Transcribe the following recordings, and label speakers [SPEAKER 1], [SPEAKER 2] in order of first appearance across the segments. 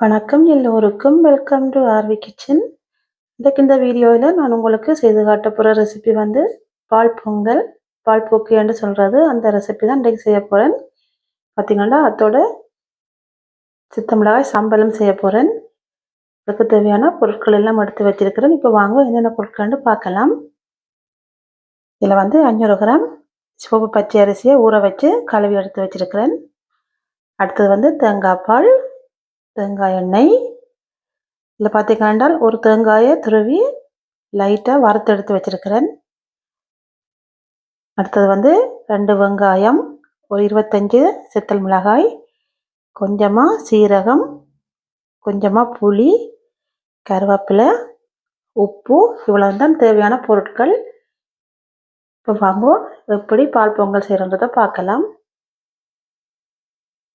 [SPEAKER 1] வணக்கம் எல்லோருக்கும். Welcome to RV kitchen. இந்த வீடியோவில் நான் உங்களுக்கு செய்து காட்ட போகிற ரெசிபி வந்து பால் பொங்கல், பால் போக்கியான்னு சொல்கிறது. அந்த ரெசிபி தான் இன்றைக்கு செய்ய போகிறேன். பார்த்திங்கன்னா அதோட சித்த மிளகாய் சாம்பலும் செய்ய போகிறேன். அதுக்கு தேவையான பொருட்கள் எல்லாம் எடுத்து வச்சிருக்கிறேன். இப்போ வாங்க என்னென்ன பொருட்கள்னு பார்க்கலாம். இதில் வந்து 500 கிராம் சிவப்பு பச்சை அரிசியை ஊற வச்சு கழுவி எடுத்து வச்சிருக்கிறேன். அடுத்தது வந்து தேங்காய் பால், தேங்காய் எண்ணெய். இதில் பார்த்தீங்கன்னா ஒரு தேங்காயை துருவி லைட்டாக வறுத்து எடுத்து வச்சிருக்கிறேன். அடுத்தது வந்து 2 வெங்காயம், ஒரு 25 சித்தல் மிளகாய், கொஞ்சமாக சீரகம், கொஞ்சமாக புளி, கருவேப்பிலை, உப்பு. இவ்வளவு தான் தேவையான பொருட்கள். இப்போ வாங்க எப்படி பால் பொங்கல் செய்கிறன்றதை பார்க்கலாம்.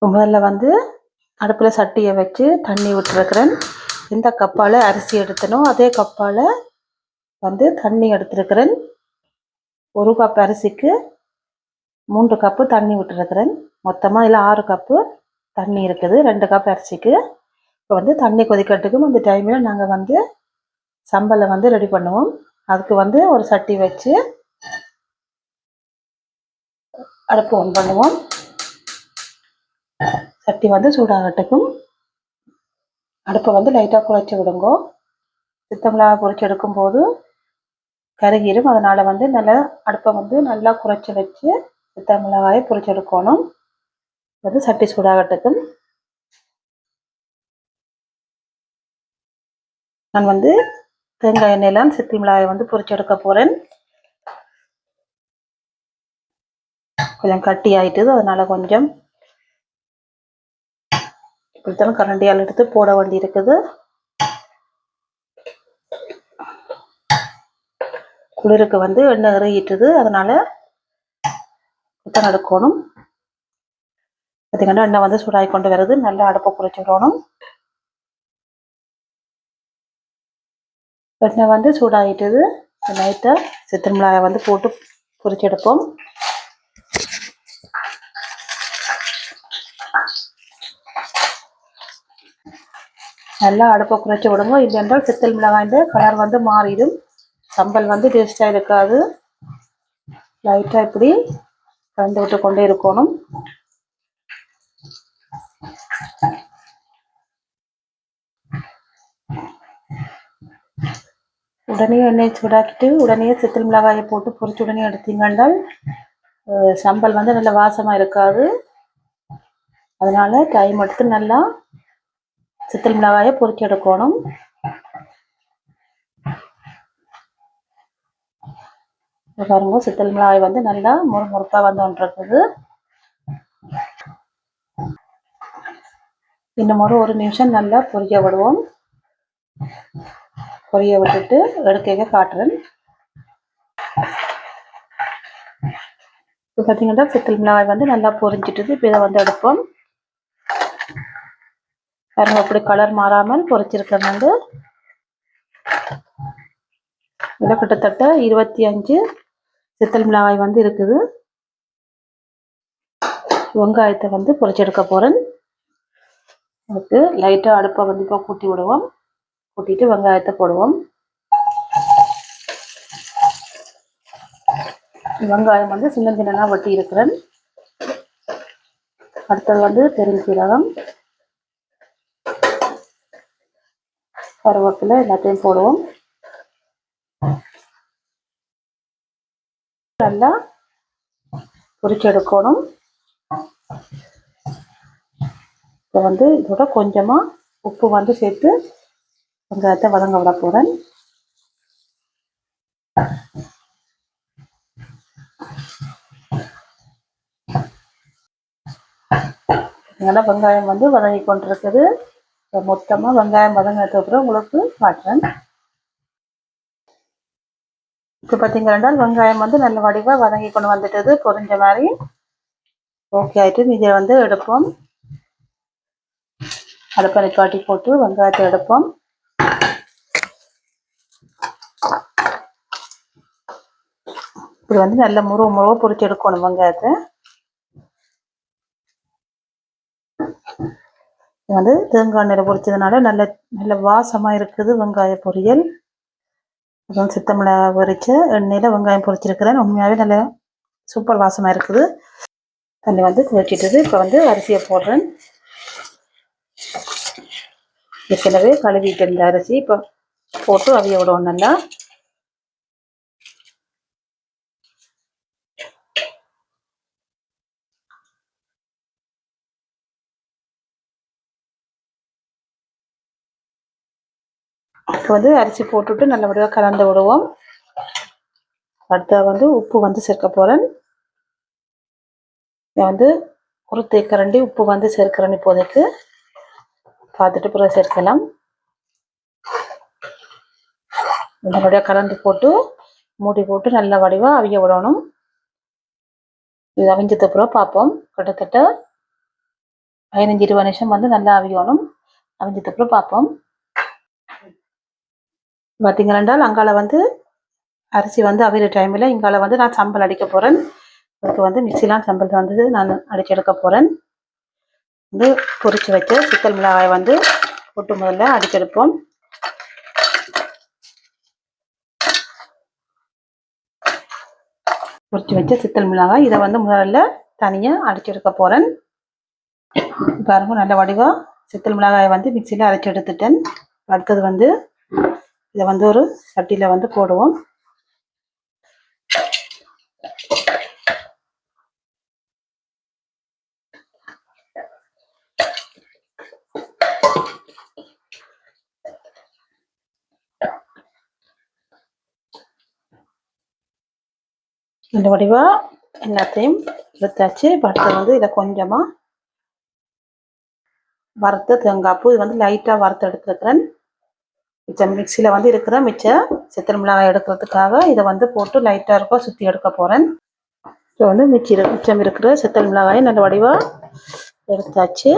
[SPEAKER 1] முதல்ல வந்து அடுப்பில் சட்டியை வச்சு தண்ணி விட்டுருக்கிறேன். எந்த கப்பால் அரிசி எடுத்தனோ அதே கப்பால் வந்து தண்ணி எடுத்துருக்கிறேன். 1 கப் அரிசிக்கு 3 கப்பு தண்ணி விட்டுருக்கிறேன். மொத்தமாக இதில் 6 கப்பு தண்ணி இருக்குது 2 கப் அரிசிக்கு. இப்போ வந்து தண்ணி கொதிக்கிறதுக்கும் அந்த டைமில் நாங்கள் வந்து சம்பலை வந்து ரெடி பண்ணுவோம். அதுக்கு வந்து ஒரு சட்டி வச்சு அடுப்பு ஆன் பண்ணுவோம். சட்டி வந்து சூடாகட்டுக்கும். அடுப்பை வந்து லைட்டாக குறைச்சி விடுங்கோ. சித்த மிளகாய் பொரிச்சு எடுக்கும்போது கருகிரும். அதனால் வந்து நல்லா அடுப்பை வந்து நல்லா குறைச்சி வச்சு சித்த மிளகாயை பொரிச்சு எடுக்கணும். வந்து சட்டி சூடாகட்டுக்கும். நான் வந்து தேங்காய் எண்ணெயெல்லாம் சித்தி மிளகாயை வந்து பொரிச்சு எடுக்க போகிறேன். கொஞ்சம் கட்டி ஆயிட்டுது. அதனால் கொஞ்சம் இப்படித்தான் கரண்டியால் எடுத்து போட வேண்டி இருக்குது. குளிருக்கு வந்து எண்ணெய் இறங்கிட்டுது. அதனால் இப்படித்தான் எடுக்கணும். பார்த்திங்கன்னா எண்ணெய் வந்து சூடாகி கொண்டு வருது. நல்லா அடுப்பை குறைச்சி விடணும். எண்ணெய் வந்து சூடாகிட்டுது. லைட்டாக சித்தல் மிளகாய் வந்து போட்டு பொரிச்சு எடுப்போம். நல்லா அடுப்பை குறைச்சி விடுங்க. இல்லைன்றால் சித்தல் மிளகாய்ந்த கலர் வந்து மாறிடும். சம்பல் வந்து டேஸ்டாக இருக்காது. லைட்டாக இப்படி கலந்து விட்டு கொண்டே இருக்கணும். உடனே எண்ணெய் சூடாக்கிட்டு உடனே சித்தல் மிளகாயை போட்டு பொரிச்சு உடனே எடுத்தீங்கன்றால் சம்பல் வந்து நல்ல வாசமாக இருக்காது. அதனால் டைம் எடுத்து நல்லா சித்தல் மிளகாயை பொரிச்சு எடுக்கணும். பாருங்க சித்தல் மிளகாய் வந்து நல்லா முறுமுறுப்பாக வந்து ஒன்றிருக்குது. இன்னும் ஒரு நிமிஷம் நல்லா பொரிய விடுவோம். பொரிய விட்டுட்டு எடுக்க காட்டுறேன். இப்போ பார்த்தீங்கன்னா சித்தல் மிளகாய் வந்து நல்லா பொரிஞ்சிட்டுது. இப்போ இதை வந்து எடுப்போம். பாருங்க அப்படி கலர் மாறாமல் பொரிச்சிருக்கேன். வந்து இதில் கிட்டத்தட்ட 25 சித்தல் மிளகாய் வந்து இருக்குது. வெங்காயத்தை வந்து பொரிச்செடுக்க போகிறேன். அதுக்கு லைட்டாக அடுப்பை வந்து இப்போ கூட்டி விடுவோம். கூட்டிட்டு வெங்காயத்தை போடுவோம். வெங்காயம் வந்து சின்ன சின்னதாக வெட்டி இருக்கிறேன். அடுத்தது வந்து பெருஞ்சீரகம், கருவேப்பிலை எல்லாத்தையும் போடுவோம். நல்லா பொரிச்சு எடுக்கணும். இப்போ வந்து இதோட கொஞ்சமாக உப்பு வந்து சேர்த்து வெங்காயத்தை வதங்க விட போகிறேன். அதனால வெங்காயம் வந்து வதங்கி கொண்டிருக்குது. மொத்தமாக வெங்காயம் வதங்கினதுக்கு அப்புறம் உங்களுக்கு காட்டுறேன். இப்போ பார்த்தீங்கன்னா வெங்காயம் வந்து நல்ல வடிவாக வதங்கி கொண்டு வந்துட்டது. பொரிஞ்ச மாதிரி ஓகே ஆகிட்டு இதை வந்து எடுப்போம். அடுப்பை நிப்பாட்டி போட்டு வெங்காயத்தை எடுப்போம். இப்படி வந்து நல்ல முருவ பொரிச்சு எடுக்கணும் வெங்காயத்தை. இது வந்து தேங்காய் எண்ணெயில் பொரிச்சதுனால நல்ல நல்ல வாசமாக இருக்குது வெங்காய பொரியல். அப்புறம் சித்தமிளகா பொரிச்ச எண்ணெயில் வெங்காயம் பொரிச்சிருக்கிறேன். உண்மையாகவே நல்ல சூப்பர் வாசமாக இருக்குது. தண்ணி வந்து கொதிச்சிட்டது. இப்போ வந்து அரிசியை போடுறேன். ஏற்கனவே கழுவிட்டு இருந்த அரிசி இப்போ போட்டு அவிய விடுவோம் நல்லா. இப்போ வந்து அரிசி போட்டுட்டு நல்லபடியாக கலந்து விடுவோம். அடுத்த வந்து உப்பு வந்து சேர்க்க போகிறேன். நான் வந்து ஒரு தேக்கரண்டி உப்பு வந்து சேர்க்கிறேன். இப்போதைக்கு பார்த்துட்டு பிறகு சேர்க்கலாம். நல்லபடியாக கலந்து போட்டு மூடி போட்டு நல்ல வடிவாக அவிய விடணும். இது அவிஞ்சதுக்கு அப்புறம் பார்ப்போம். கிட்டத்தட்ட 15-20 நிமிஷம் வந்து நல்லா அவியணும். அவிஞ்சதுக்கு அப்புறம் பார்ப்போம். பார்த்தீங்கன்னா அங்கால வந்து அரிசி வந்து அவிகிற டைமில் இங்கால வந்து நான் சம்பல் அடிக்க போகிறேன். அதுக்கு வந்து மிக்சிலாம் சம்பல் வந்து நான் அடிச்சு எடுக்க போகிறேன். வந்து பொரிச்சு வச்ச சிக்கல் மிளகாயை வந்து போட்டு முதல்ல அடிச்செடுப்போம். பொரிச்சு வச்ச சிக்கல் மிளகாய் இதை வந்து முதல்ல தனியாக அடிச்செடுக்க போகிறேன். பாருங்க நல்ல வடிவா சிக்கல் மிளகாயை வந்து மிக்சியில் அரைச்சி எடுத்துட்டேன். அடுத்தது வந்து இதை வந்து ஒரு சட்டியில் வந்து போடுவோம். இந்த வடிவா எல்லாத்தையும் எடுத்தாச்சு. அடுத்தது வந்து இதை கொஞ்சமாக வறுத்த தேங்காய்ப்பூ இது வந்து லைட்டாக வறுத்து எடுத்துருக்கிறேன். மிச்சம் மிக்சியில் வந்து இருக்கிற மிச்சம் சித்தல் மிளகாய் எடுக்கிறதுக்காக இதை வந்து போட்டு லைட்டாக இருக்க சுற்றி எடுக்க போகிறேன். இப்போ வந்து மிச்சம் இருக்கிற சித்தல் மிளகாயை நல்ல வடிவாக எடுத்தாச்சு.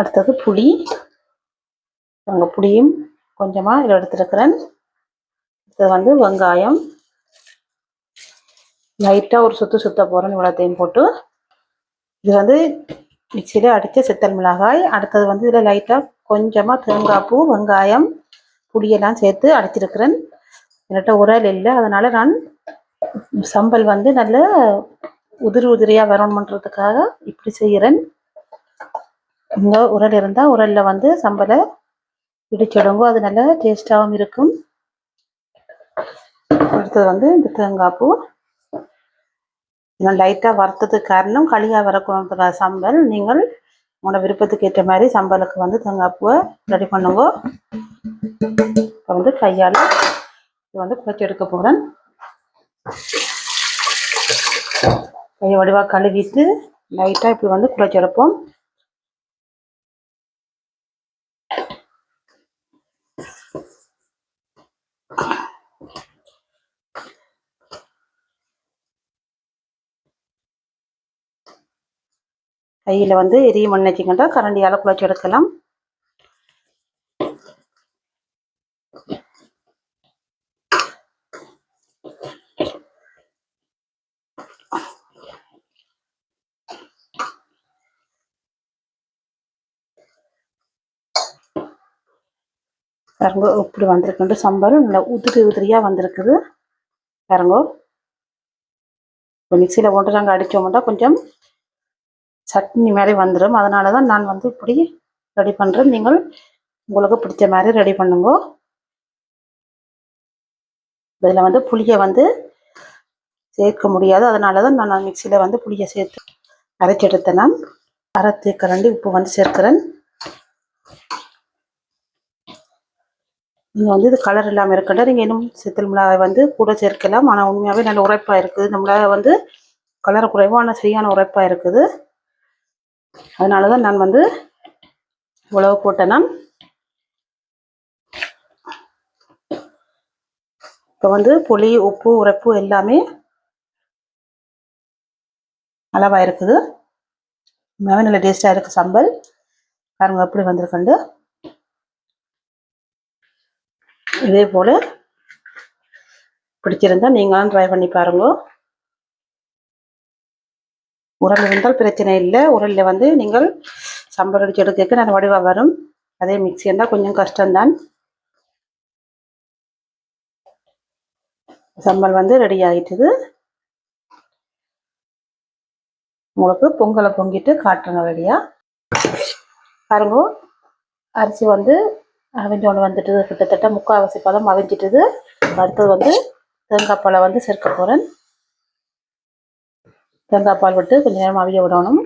[SPEAKER 1] அடுத்தது புளி. அங்கே புளியும் கொஞ்சமாக இதில் எடுத்துருக்கிறேன். இது வந்து வெங்காயம் லைட்டாக ஒரு சுத்த போகிறேன். இவ்வளோத்தையும் போட்டு இது வந்து மிக்சியில் அடித்த சித்தல் மிளகாய். அடுத்தது வந்து இதில் லைட்டாக கொஞ்சமாக தேங்காய்ப்பூ வெங்காயம் புளியெல்லாம் சேர்த்து அடிச்சிருக்கிறேன். என்கிட்ட உரல் இல்லை, அதனால் நான் சம்பல் வந்து நல்ல உதிரியாக வரணுன்றதுக்காக இப்படி செய்கிறேன். இங்கே உரல் இருந்தால் உரலில் வந்து சம்பலை இடிச்சிடுங்க, அது நல்ல டேஸ்டாகவும் இருக்கும். அடுத்தது வந்து இந்த தேங்காய்ப்பூ நான் லைட்டாக வறுத்ததுக்கு காரணம் களியாக வரக்கூடாதுக்காக சம்பல். நீங்கள் உங்களோட விருப்பத்துக்கு ஏற்ற மாதிரி சம்பலுக்கு வந்து தேங்காய்ப்பூவை ரெடி பண்ணுங்க. இப்போ வந்து கையால் வந்து குழச்சி எடுக்க போகிறேன். கையை வடிவாக கழுவிட்டு லைட்டாக இப்படி வந்து குழச்சி எடுப்போம். கையில் வந்து எரிய மண் வச்சுக்கிட்டா கரண்டியால் குழச்சி எடுக்கலாம். பாருங்க இப்படி வந்திருக்குண்டு சம்பல் நல்லா உதிரியாக வந்திருக்குது. பாருங்க இப்போ மிக்சியில் போட்டு நாங்கள் அடித்தோம்னா கொஞ்சம் சட்னி மாதிரி வந்துடும். அதனால தான் நான் வந்து இப்படி ரெடி பண்ணுறேன். நீங்கள் உங்களுக்கு பிடிச்ச மாதிரி ரெடி பண்ணுங்க. இதில் வந்து புளியை வந்து சேர்க்க முடியாது, அதனால தான் நான் மிக்சியில் வந்து புளியை சேர்த்து அரைச்சி எடுத்தேன். நான் அரை தேக்கரண்டி உப்பு வந்து சேர்க்கிறேன். நீங்கள் வந்து இது கலர் இல்லாமல் இருக்கட்டா நீங்கள் இன்னும் சித்தல் மிளகாய் வந்து கூட சேர்க்கலாம். ஆனால் உண்மையாகவே நல்ல உரைப்பாக இருக்குது. இந்த மிளகாய் வந்து கலர் குறைவான சரியான உரைப்பாக இருக்குது. அதனால தான் நான் வந்து இவ்வளவு போட்டேன். நான் இப்போ வந்து புளி உப்பு உரைப்பு எல்லாமே அளவாக இருக்குது. உண்மையாகவே நல்ல டேஸ்ட்டாக இருக்குது சம்பல். பாருங்க எப்படி வந்திருக்குண்டு. இதே போல் பிடிச்சிருந்தா நீங்களும் ட்ரை பண்ணி பாருங்க. உரல் இருந்தால் பிரச்சனை இல்லை. உரலில் வந்து நீங்கள் சம்பல் அடிச்சு எடுக்க நல்ல வடிவாக வரும். அதே மிக்ஸி இருந்தால் கொஞ்சம் கஷ்டம்தான். சம்பல் வந்து ரெடி ஆகிட்டுது. உங்களுக்கு பொங்கலை பொங்கிட்டு காட்டுறங்க ரெடியாக. பாருங்க, அரிசி வந்து அவிஞ்சோண்டு வந்துட்டு கிட்டத்தட்ட 3/4 பதம் அவிஞ்சிட்டுது. அடுத்தது வந்து தேங்காய் பாலை வந்து சேர்க்க போகிறேன். தேங்காய் பால் விட்டு கொஞ்சம் நேரம் அவிய விடணும்.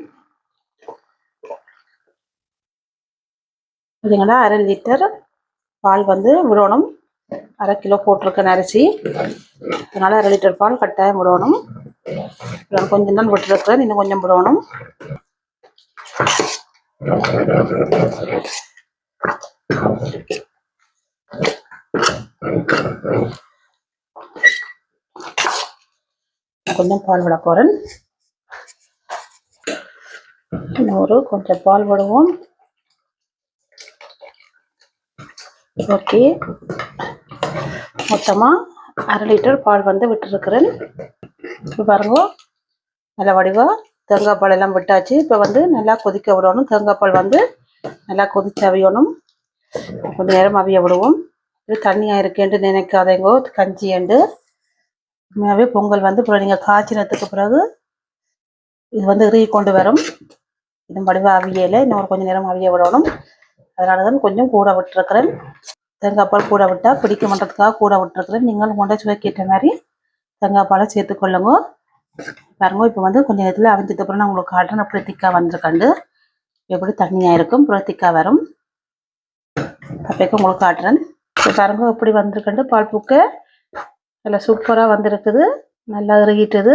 [SPEAKER 1] பார்த்தீங்கன்னா 1/2 லிட்டர் பால் வந்து விடணும். 1/2 கிலோ போட்டிருக்கேன் அரிசி, அதனால் 1/2 லிட்டர் பால் கட்டாயம் விடணும். நான் கொஞ்சம் தான் விட்டுருக்கிறேன், இன்னும் கொஞ்சம் விடணும். கொஞ்சம் பால் விட போகிறேன். இன்னொரு கொஞ்சம் பால் விடுவோம். ஓகே, மொத்தமாக 1/2 லிட்டர் பால் வந்து விட்டுருக்கிறேன். இப்போ பாருங்க, நல்லா வடிவாக தேங்காய் பால் எல்லாம் விட்டாச்சு. இப்போ வந்து நல்லா கொதிக்க விடணும். தேங்காய் பால் வந்து நல்லா கொதிச்சு அவியணும். கொஞ்சம் நேரம் அவிய விடுவோம். இது தண்ணியாக இருக்கேன்ட்டு நினைக்காதேங்கோ, கஞ்சி ஏண்டு. உண்மையாகவே பொங்கல் வந்து இப்போ நீங்கள் காய்ச்சினத்துக்கு பிறகு இது வந்து இறுகி கொண்டு வரும். இது வடிவாக அவியலை இன்னொரு கொஞ்சம் நேரம் அவிய விடணும். அதனால தான் கொஞ்சம் கூட விட்டுருக்கிறேன். தேங்காய் பால் கூட விட்டால் பிடிக்க மாட்டதுக்காக கூட விட்டுருக்குறேன். நீங்கள் கொண்ட சுவைக்கேற்ற மாதிரி தேங்காய் பாலை சேர்த்துக்கொள்ளுங்க. பாருங்க, இப்போ வந்து கொஞ்சம் நேரத்தில் அவிஞ்சதுக்கு அப்புறம் நான் உங்களுக்கு காட்டுறேன். அப்படி திக்காக வந்துருக்கண்டு எப்படி தண்ணியாக இருக்கும், அப்புறம் திக்காக வரும். அப்போக்கு உங்களுக்கு காட்டுறேன். இப்போ பாருங்க எப்படி வந்திருக்கண்டு. பால் பூக்க நல்லா சூப்பராக வந்திருக்குது. நல்லா இறுகிட்டுது.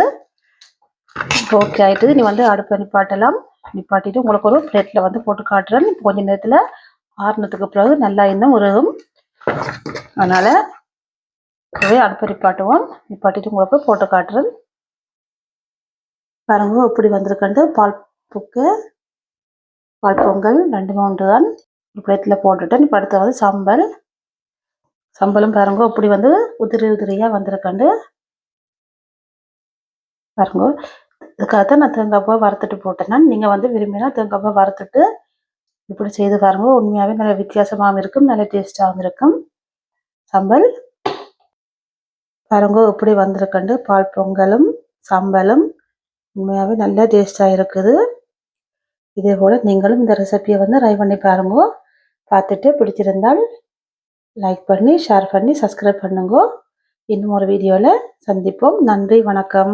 [SPEAKER 1] ஓகே ஆகிட்டுது. நீ வந்து அடுப்பை நிப்பாட்டலாம். நிப்பாட்டிட்டு உங்களுக்கு ஒரு பிளேட்டில் வந்து போட்டு காட்டுறேன். இப்போ கொஞ்சம் நேரத்தில் ஆறுனதுக்கு பிறகு நல்லா இன்னும் உருகும். அதனால் அடுப்பை நிப்பாட்டுவோம். நிப்பாட்டிட்டு உங்களுக்கு போட்டு காட்டுறேன். பாருங்க எப்படி வந்திருக்கண்டு. பால் பூக்க பால் பொங்கல் 2 ஒன்று தான். ஒரு பிளேட்டில் போட்டுட்டேன். இப்போ அடுத்து வந்து சம்பலும் பாருங்க இப்படி வந்து உதிரி உதிரியாக வந்திருக்கண்டு. பாருங்க, இதுக்காகத்தான் நான் தேங்காய் பூவை வறுத்துட்டு போட்டேன்னா. நீங்கள் வந்து விரும்பினா தேங்காய் பூவை வறுத்துட்டு இப்படி செய்து பாருங்க. உண்மையாகவே நல்ல வித்தியாசமாகவும் இருக்கும், நல்ல டேஸ்டாகவும் இருக்கும் சம்பல். பாருங்க இப்படி வந்திருக்கண்டு. பால் பொங்கலும் சம்பலும் உண்மையாகவே நல்ல டேஸ்டாக இருக்குது. இதே போல் நீங்களும் இந்த ரெசிபியை வந்து ட்ரை பண்ணி பாருங்க. பார்த்துட்டு பிடிச்சிருந்தால் லைக் பண்ணி ஷேர் பண்ணி சப்ஸ்கிரைப் பண்ணுங்க. இன்னும் ஒரு வீடியோவில் சந்திப்போம். நன்றி, வணக்கம்.